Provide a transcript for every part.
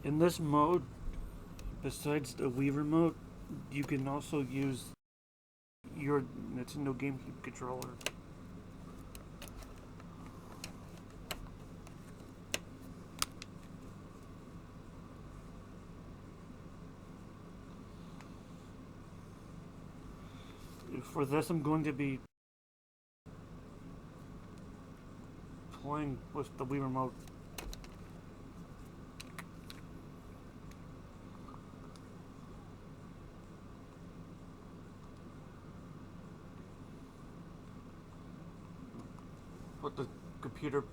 In this mode, besides the Wii remote, you can also use your Nintendo GameCube controller. For this, I'm going to be playing with the Wii remote. Put the computer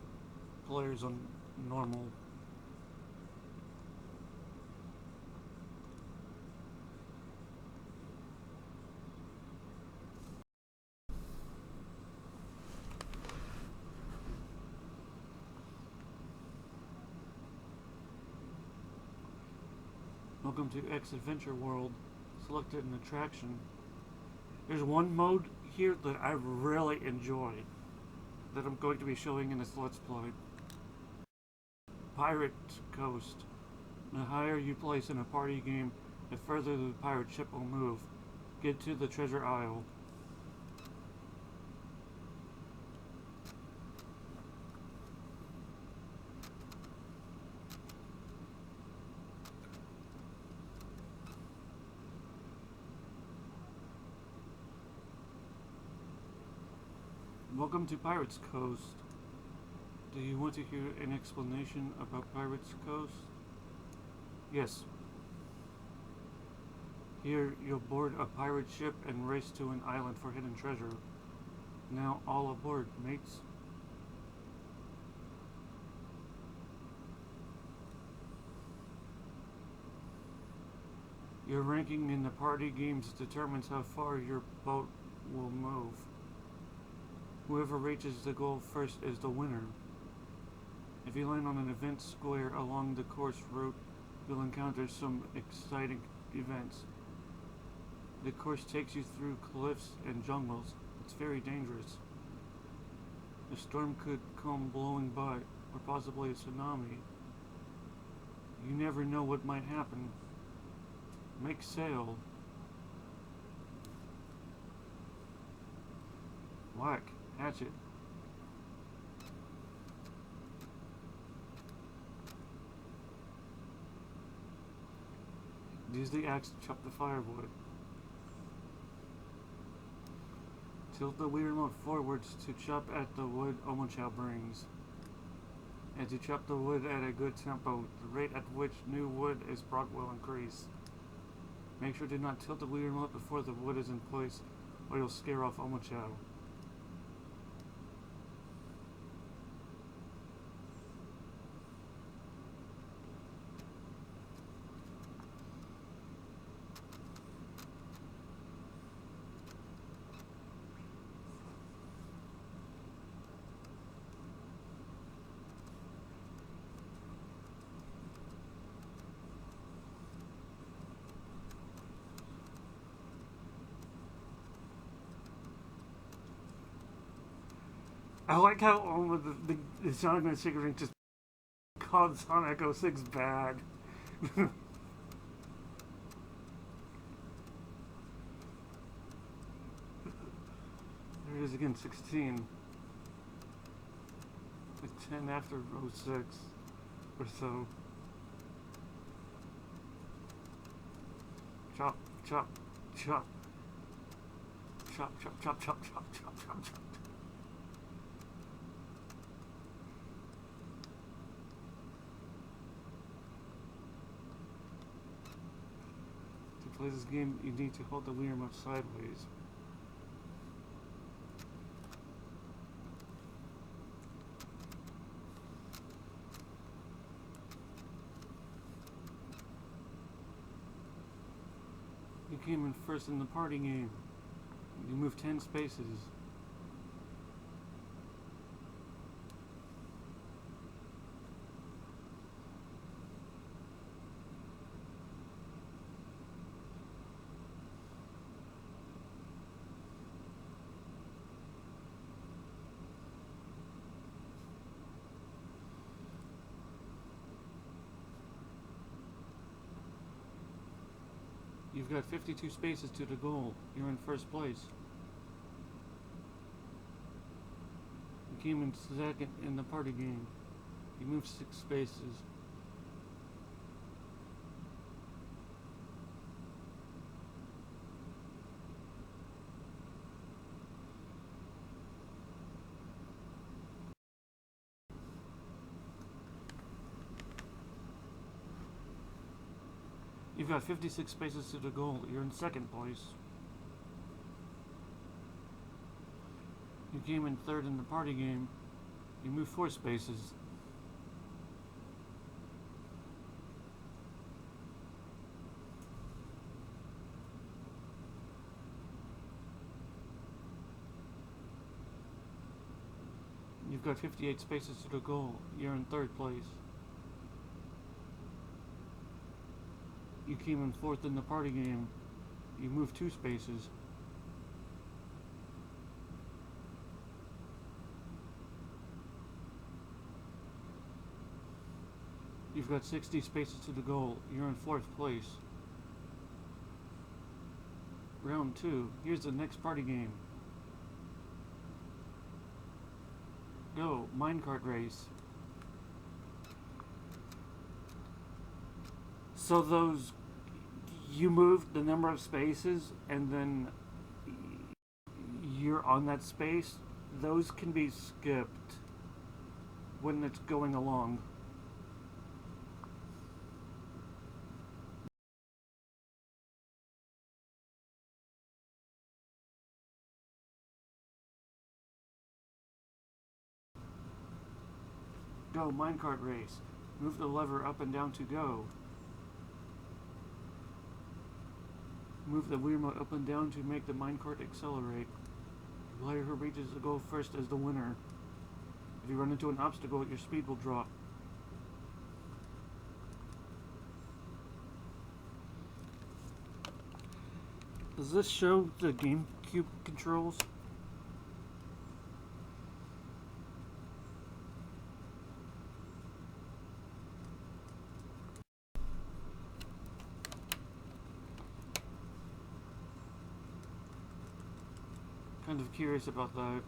players on normal. Welcome to X Adventure World. Selected an attraction. There's one mode here that I really enjoy that I'm going to be showing in this Let's Play. Pirate Coast. The higher you place in a party game, the further the pirate ship will move. Get to the treasure isle. Welcome to Pirates Coast. Do you want to hear an explanation about Pirates Coast? Yes. Here, you'll board a pirate ship and race to an island for hidden treasure. Now all aboard, mates. Your ranking in the party games determines how far your boat will move. Whoever reaches the goal first is the winner. If you land on an event square along the course route, you'll encounter some exciting events. The course takes you through cliffs and jungles. It's very dangerous. A storm could come blowing by, or possibly a tsunami. You never know what might happen. Make sail. Whack. Hatchet. Use the axe to chop the firewood. Tilt the Wii remote forwards to chop at the wood Omochao brings. As you chop the wood at a good tempo, the rate at which new wood is brought will increase. Make sure to not tilt the Wii remote before the wood is in place, or you'll scare off Omochao. I like how all of the Sonic and Cigarette just called Sonic 06 bad. There it is again, 16. Like 10 after 06 or so. Chop, chop, chop. Chop, chop, chop, chop, chop, chop, chop, chop. To play this game, you need to hold the Wii remote sideways. You came in first in the party game. You moved 10 spaces. You've got 52 spaces to the goal. You're in first place. You came in second in the party game. You moved 6 spaces. You've got 56 spaces to the goal. You're in second place. You came in third in the party game. You moved 4 spaces. You've got 58 spaces to the goal. You're in third place. You came in fourth in the party game. You moved 2 spaces. You've got 60 spaces to the goal. You're in fourth place. Round 2. Here's the next party game. Go, minecart race. So those, you moved the number of spaces and then you're on that space. Those can be skipped when it's going along. Go, minecart race. Move the lever up and down to go. Move the Wii remote up and down to make the minecart accelerate. The player who reaches the goal first is the winner. If you run into an obstacle, your speed will drop. Does this show the GameCube controls? Kind of curious about that.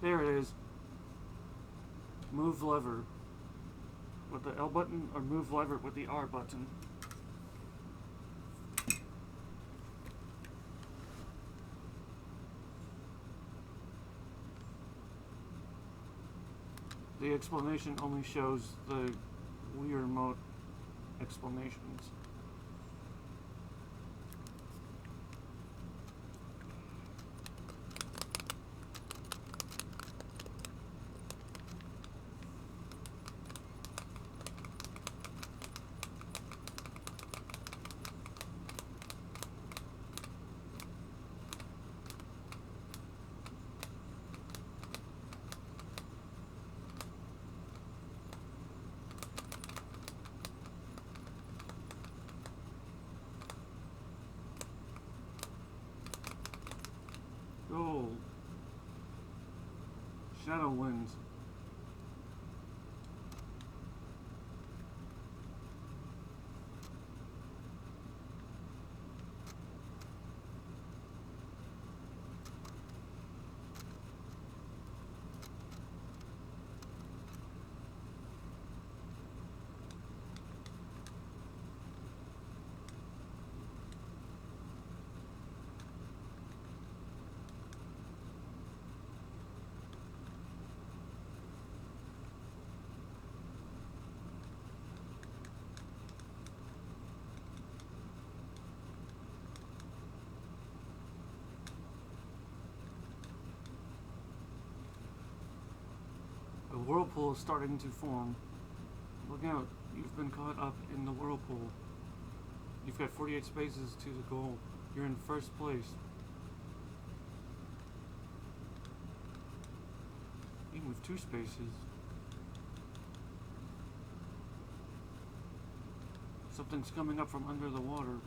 There it is. Move lever with the L button or move lever with the R button. The explanation only shows the Wii remote explanations. Goal. Shadow wins. A whirlpool is starting to form. Look out, you've been caught up in the whirlpool. You've got 48 spaces to the goal. You're in first place. game with 2 spaces. Something's coming up from under the water.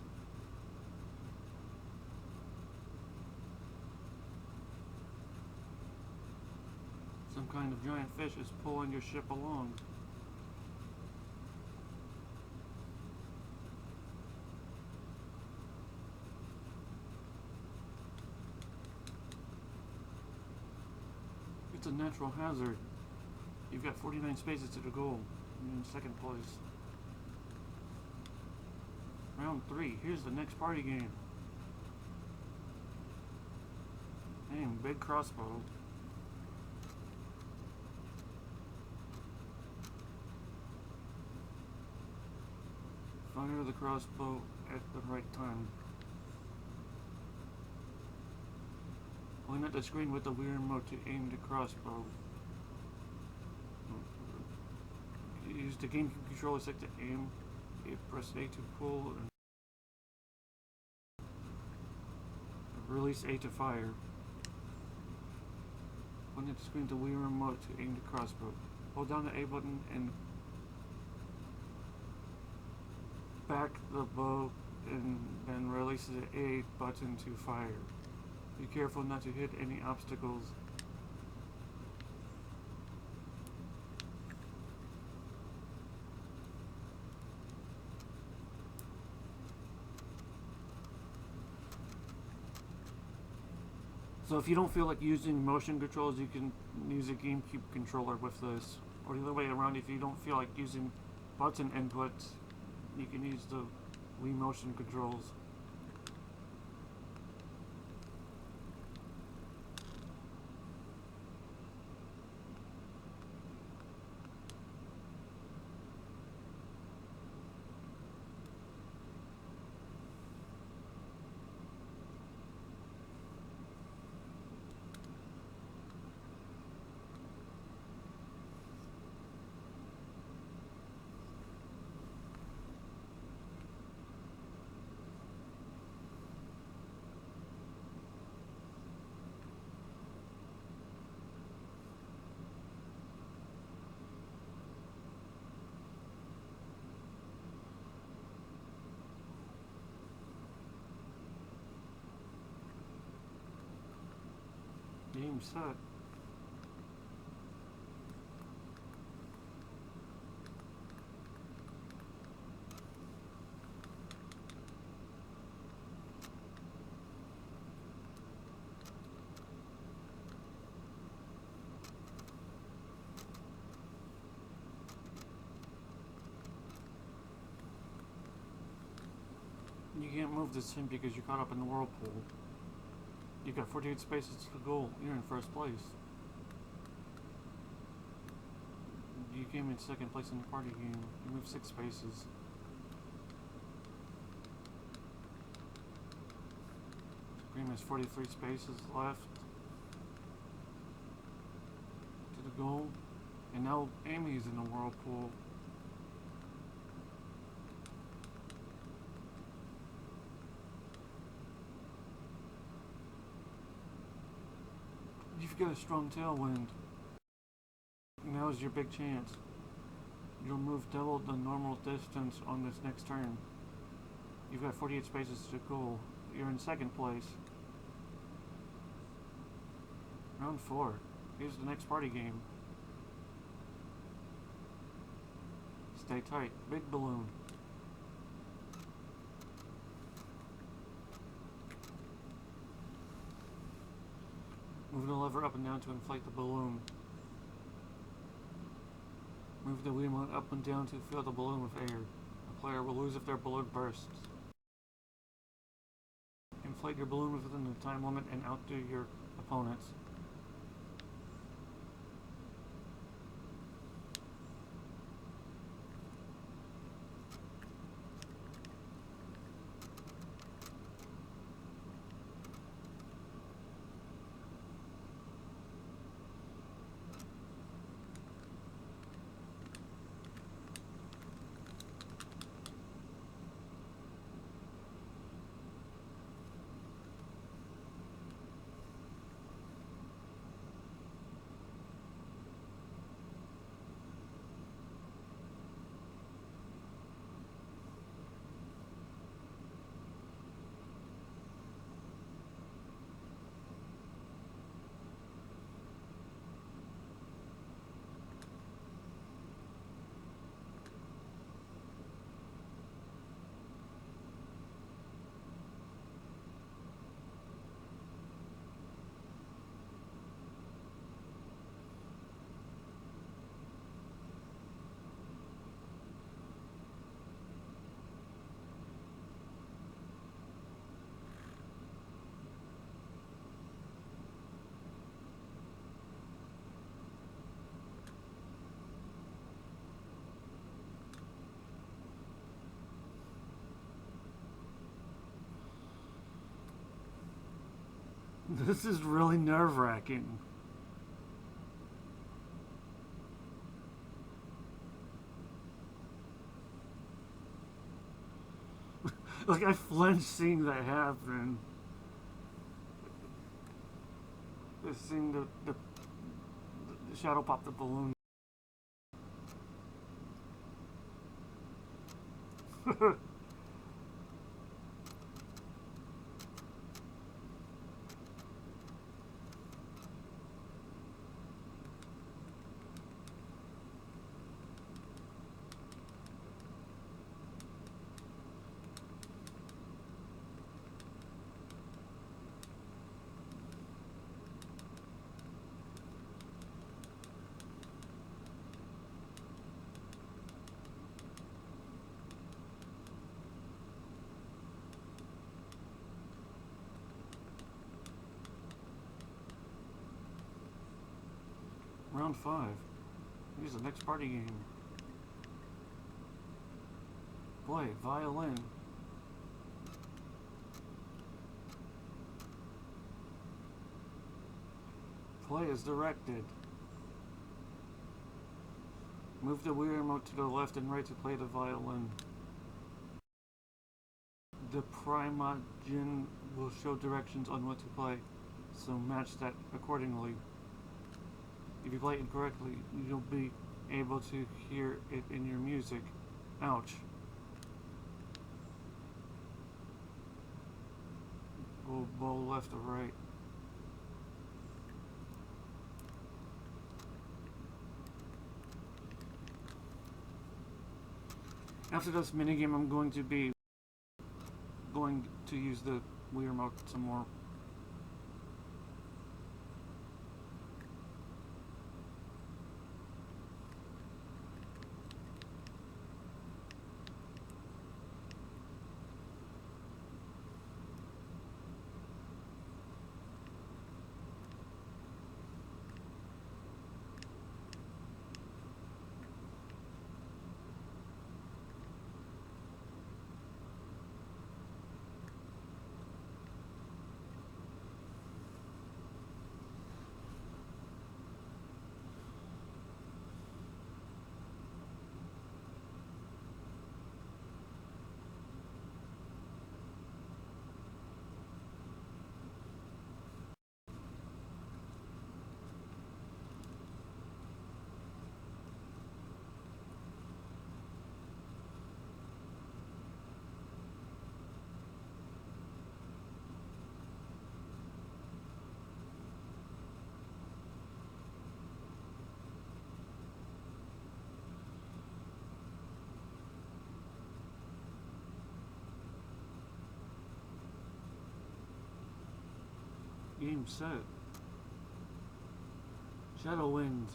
Some kind of giant fish is pulling your ship along. It's a natural hazard. You've got 49 spaces to the goal. You're in 2nd place. Round 3. Here's the next party game. Aim, big crossbow. Fire the crossbow at the right time. Point at the screen with the Wii remote to aim the crossbow. Use the GameCube controller stick to aim. Press A to pull and release A to fire. Point at the screen with the Wii remote to aim the crossbow. Hold down the A button and back the bow and then release the A button to fire. Be careful not to hit any obstacles. So if you don't feel like using motion controls, you can use a GameCube controller with this. Or the other way around, if you don't feel like using button inputs, you can use the Wii motion controls. Game set. You can't move this sim because you're caught up in the whirlpool. You've got 48 spaces to the goal. You're in 1st place. You came in 2nd place in the party game. You moved 6 spaces. Green has 43 spaces left to the goal. And now Amy's in the whirlpool. You've got a strong tailwind. Now's your big chance. You'll move double the normal distance on this next turn. You've got 48 spaces to goal. You're in 2nd place. Round 4. Here's the next party game. Stay tight. Big balloon. Move the lever up and down to inflate the balloon. Move the remote up and down to fill the balloon with air. The player will lose if their balloon bursts. Inflate your balloon within the time limit and outdo your opponents. This is really nerve-wracking. Like, I flinched seeing that happen. Seeing the shadow pop the balloon. Round 5. Here's the next party game. Boy, violin. Play as directed. Move the Wii remote to the left and right to play the violin. The Primogen will show directions on what to play, so match that accordingly. If you play it incorrectly, you'll be able to hear it in your music. Ouch. Go bow left or right. After this minigame, I'm going to use the Wii remote some more. Game set. Shadow Wind.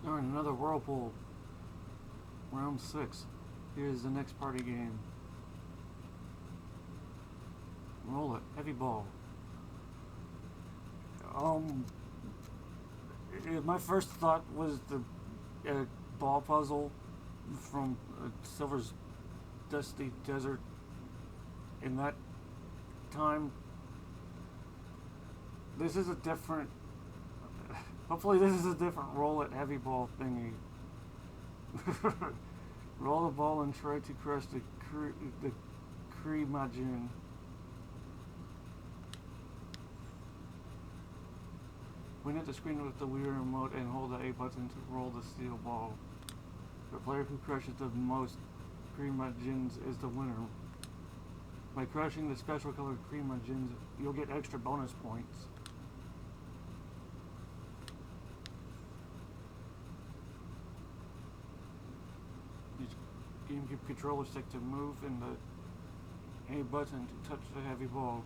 Darn, another whirlpool. Round 6. Here's the next party game. Roll it. Heavy ball. My first thought was the ball puzzle from Silver's Dusty Desert in that time. This is a different. Hopefully, this is a different roll it heavy ball thingy. Roll the ball and try to crush the Primogen. Point at the screen with the Wii remote and hold the A button to roll the steel ball. The player who crushes the most Cream-Gens is the winner. By crushing the special colored Cream-Gens, you'll get extra bonus points. Use GameCube controller stick to move and the A button to touch the heavy ball.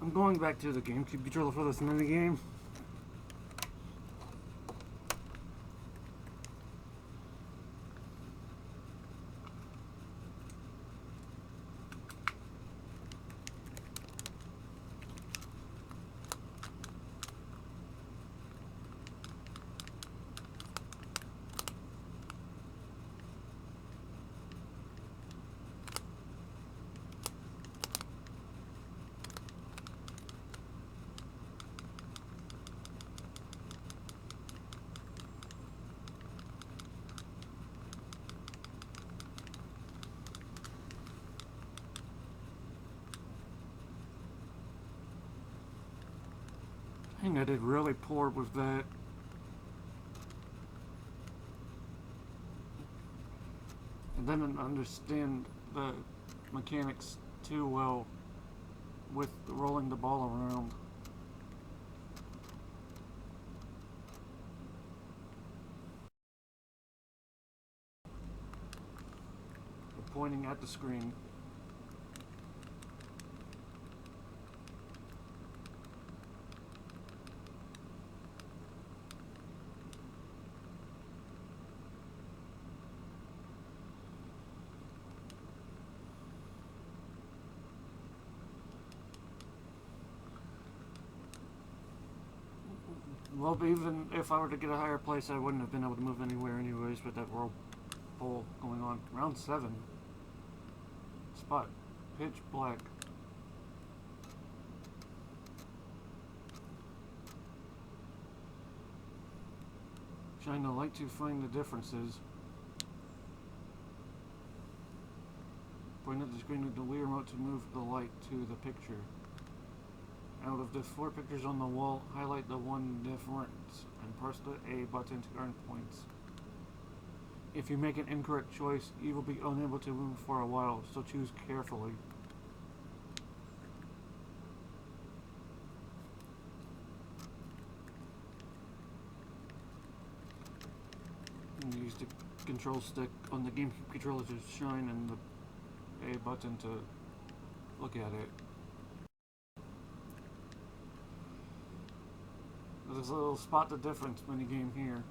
I'm going back to the GameCube controller for this minigame. I think I did really poor with that. I didn't understand the mechanics too well with rolling the ball around. Pointing at the screen. Well, even if I were to get a higher place, I wouldn't have been able to move anywhere anyways with that whirlpool going on. Round 7. Spot. Pitch black. Shine the light to find the differences. Point at the screen with the Wii remote to move the light to the picture. Out of the 4 pictures on the wall, highlight the one difference and press the A button to earn points. If you make an incorrect choice, you will be unable to move for a while, so choose carefully. And use the control stick on the GameCube controller to shine and the A button to look at it. There's a little spot the difference minigame here.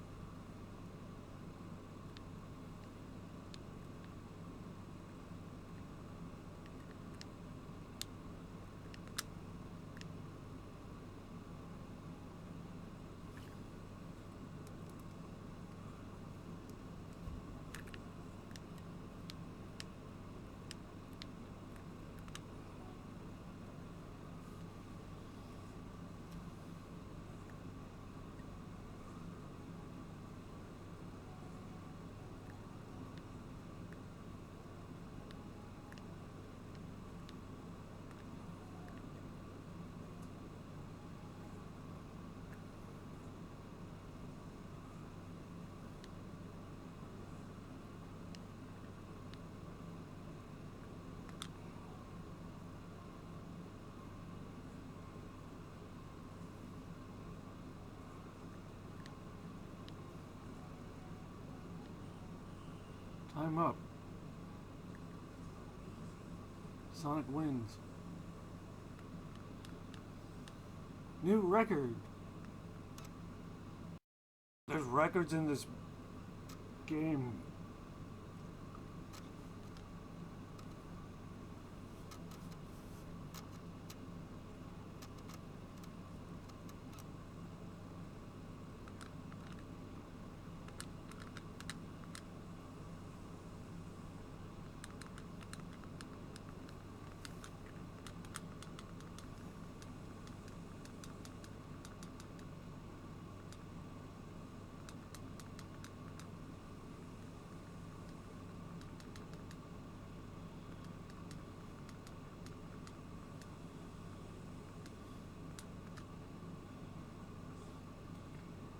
Time up. Sonic wins. New record. There's records in this game.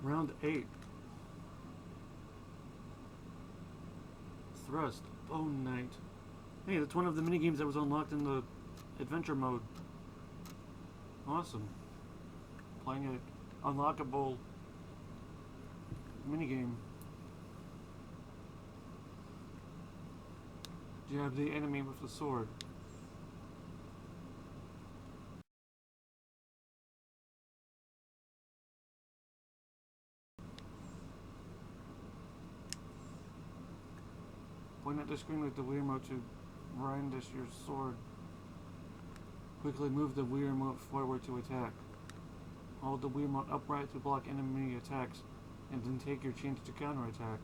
Round 8. Thrust. Bone Knight. Hey, that's one of the minigames that was unlocked in the adventure mode. Awesome. Playing an unlockable minigame. Jab the enemy with the sword. Point at the screen with the Wii remote to brandish your sword. Quickly move the Wii remote forward to attack. Hold the Wii remote upright to block enemy attacks, and then take your chance to counterattack.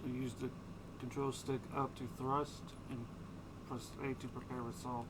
So use the control stick up to thrust, and press A to prepare assault.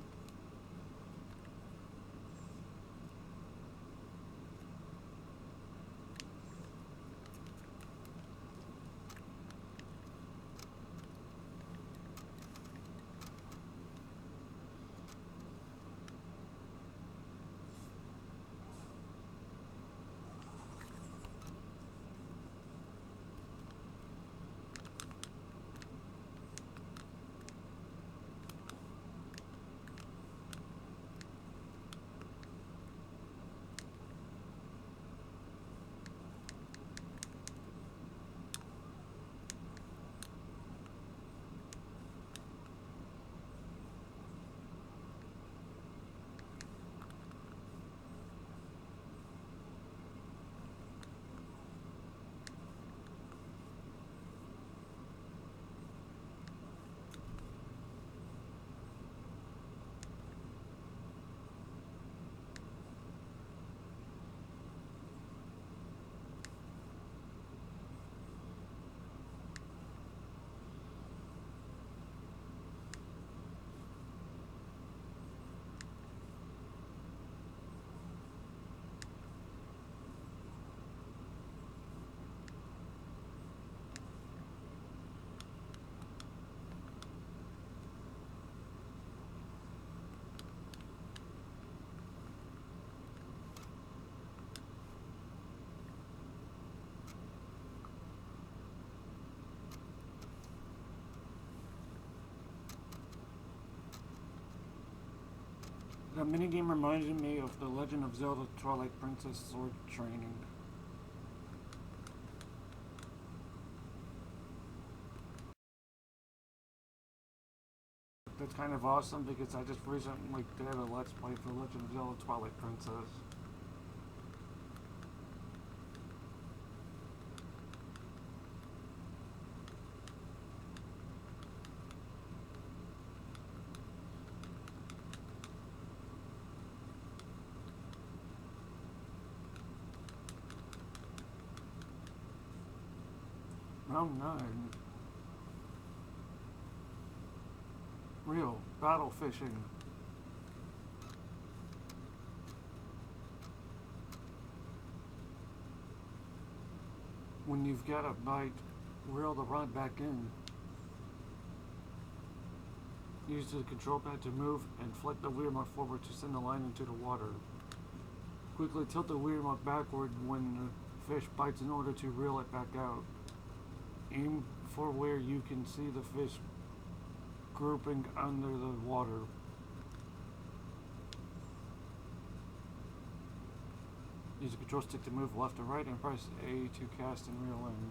That minigame reminded me of The Legend of Zelda Twilight Princess sword training. That's kind of awesome because I just recently did a Let's Play for Legend of Zelda Twilight Princess. Round 9. Real battle fishing. When you've got a bite, reel the rod back in. Use the control pad to move and flick the Wii remote forward to send the line into the water. Quickly tilt the Wii remote backward when the fish bites in order to reel it back out. Aim for where you can see the fish grouping under the water. Use the control stick to move left or right and press A to cast and reel in.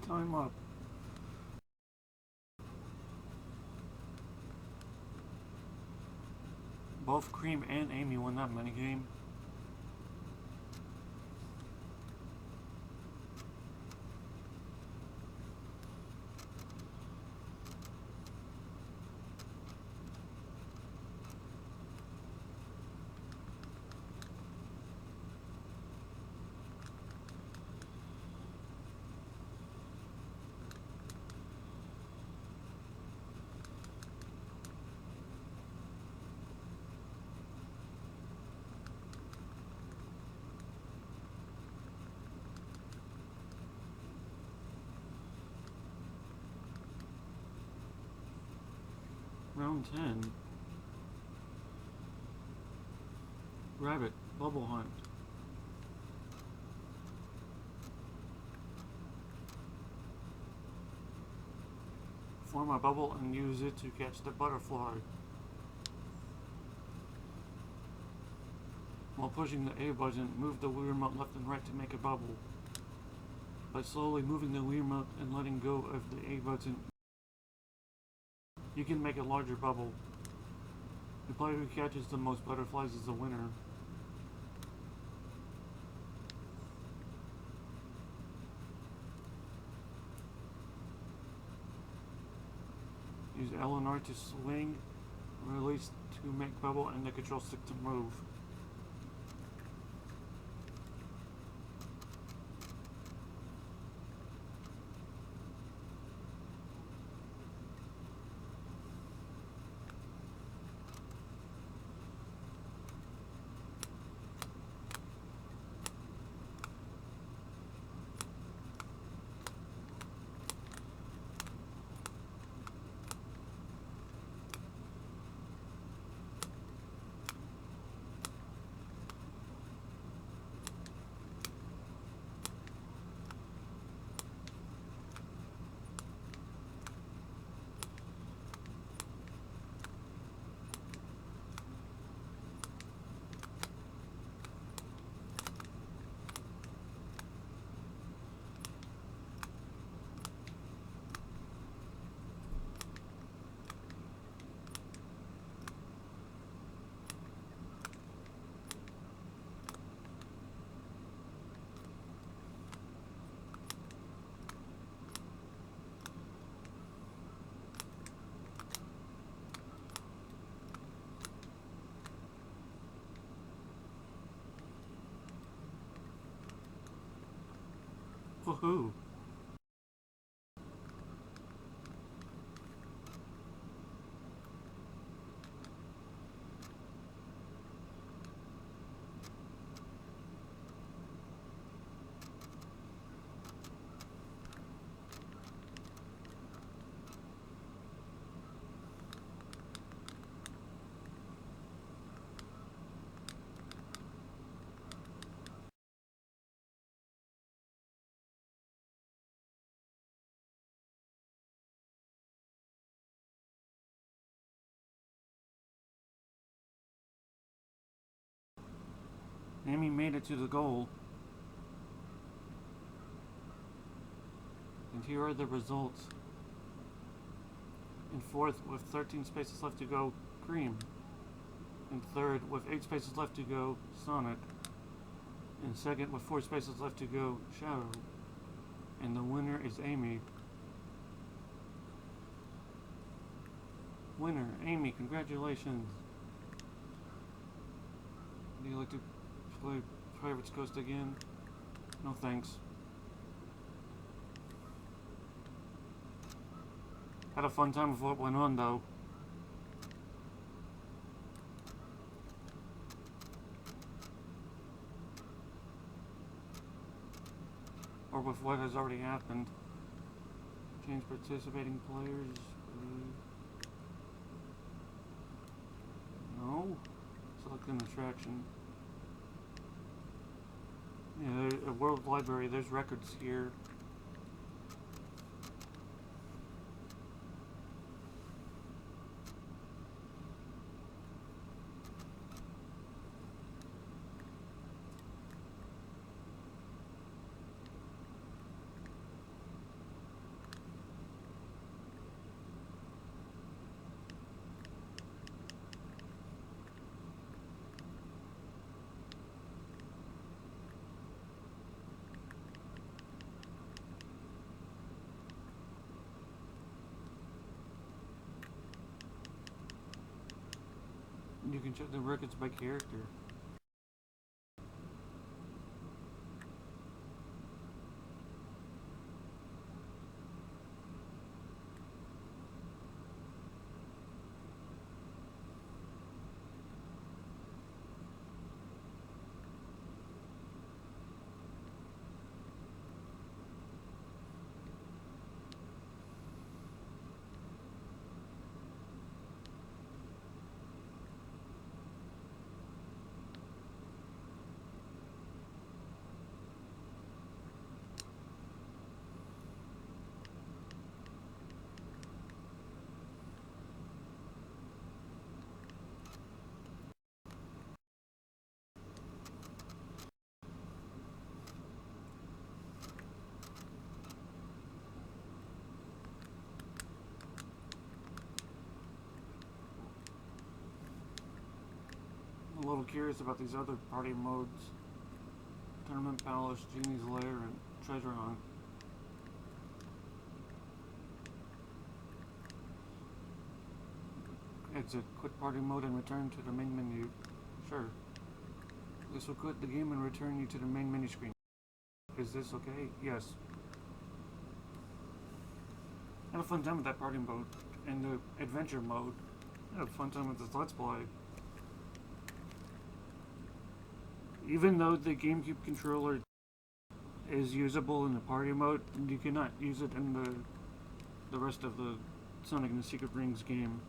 Time up. Both Cream and Amy won that minigame. Round 10. Rabbit, Bubble Hunt. Form a bubble and use it to catch the butterfly. While pushing the A button, move the Wii remote left and right to make a bubble. By slowly moving the Wii remote and letting go of the A button, you can make a larger bubble. The player who catches the most butterflies is the winner. Use L and R to swing, release to make bubble, and the control stick to move. Woohoo! Amy made it to the goal. And here are the results. In fourth, with 13 spaces left to go, Cream. In third, with 8 spaces left to go, Sonic. In second, with 4 spaces left to go, Shadow. And the winner is Amy. Winner, Amy, congratulations. Would you like to play Pirate's Coast again? No thanks. Had a fun time with what went on though. Or with what has already happened. Change participating players. No. Select an attraction. Yeah, a World Library, there's records here. You can check the records by character. I'm a little curious about these other party modes. Tournament Palace, Genie's Lair, and Treasure Hunt. Exit, quit party mode and return to the main menu. Sure. This will quit the game and return you to the main menu screen. Is this okay? Yes. I had a fun time with that party mode and the adventure mode. I had a fun time with this Let's Play. Even though the GameCube controller is usable in the party mode, you cannot use it in the rest of the Sonic and the Secret Rings game.